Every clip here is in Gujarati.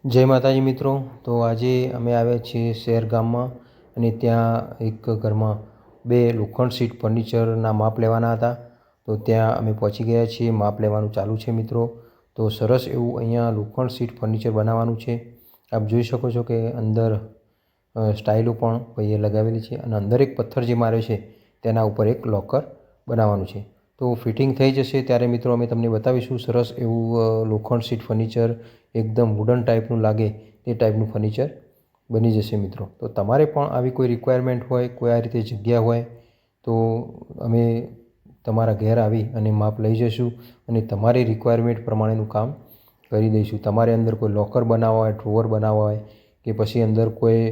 જય માતાજી મિત્રો। તો આજે અમે આવ્યા છીએ શહેર ગામમાં અને ત્યાં એક ઘરમાં બે લોખંડ સીટ ફર્નિચરના માપ લેવાના હતા। તો ત્યાં અમે પહોંચી ગયા છીએ, માપ લેવાનું ચાલુ છે મિત્રો। તો સરસ એવું અહીંયા લોખંડ સીટ ફર્નિચર બનાવવાનું છે। આપ જોઈ શકો છો કે અંદર સ્ટાઇલો પણ ભાઈએ લગાવેલી છે અને અંદર એક પથ્થર જે માર્યો છે તેના ઉપર એક લોકર બનાવવાનું છે। તો ફિટિંગ થઈ જશે ત્યારે મિત્રો અમે તમને બતાવીશું સરસ એવું લોખંડ સીટ ફર્નિચર એકદમ વુડન ટાઈપનું લાગે તે ટાઈપનું ફર્નિચર બની જશે મિત્રો। તો તમારે પણ આવી કોઈ રિક્વાયરમેન્ટ હોય, કોઈ આ રીતે જગ્યા હોય તો અમે તમારા ઘેર આવી અને માપ લઈ જઈશું અને તમારી રિક્વાયરમેન્ટ પ્રમાણેનું કામ કરી દઈશું। તમારે અંદર કોઈ લોકર બનાવવા હોય, ડ્રોવર બનાવવા હોય કે પછી અંદર કોઈ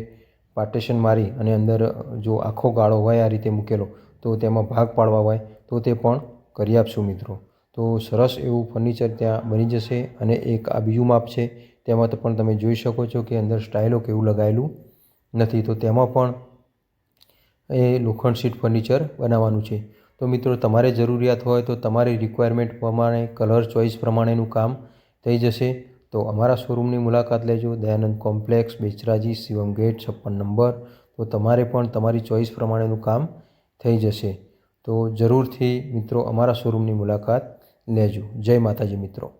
પાર્ટેશન મારી અને અંદર જો આખો ગાળો હોય આ રીતે મૂકેલો તો તેમાં ભાગ પાડવા હોય તો તે પણ કરી આપશું મિત્રો। તો સરસ એવું ફર્નિચર ત્યાં બની જશે। અને એક આ બીજું માપ છે તેમાં તો પણ તમે જોઈ શકો છો કે અંદર સ્ટાઇલો કેવું લગાવેલું નથી, તો તેમાં પણ એ લોખંડ સીટ ફર્નિચર બનાવવાનું છે। તો મિત્રો તમારે જરૂરિયાત હોય તો તમારી રિક્વાયરમેન્ટ પ્રમાણે, કલર ચોઇસ પ્રમાણેનું કામ થઈ જશે। તો અમારા શોરૂમની મુલાકાત લેજો, Dayanand complex, Becharaji, Shivam gate 56 number. તો તમારે પણ તમારી ચોઇસ પ્રમાણેનું કામ થઈ જશે। તો જરૂરથી મિત્રો અમારા શોરૂમની મુલાકાત લેજો। જય માતાજી મિત્રો।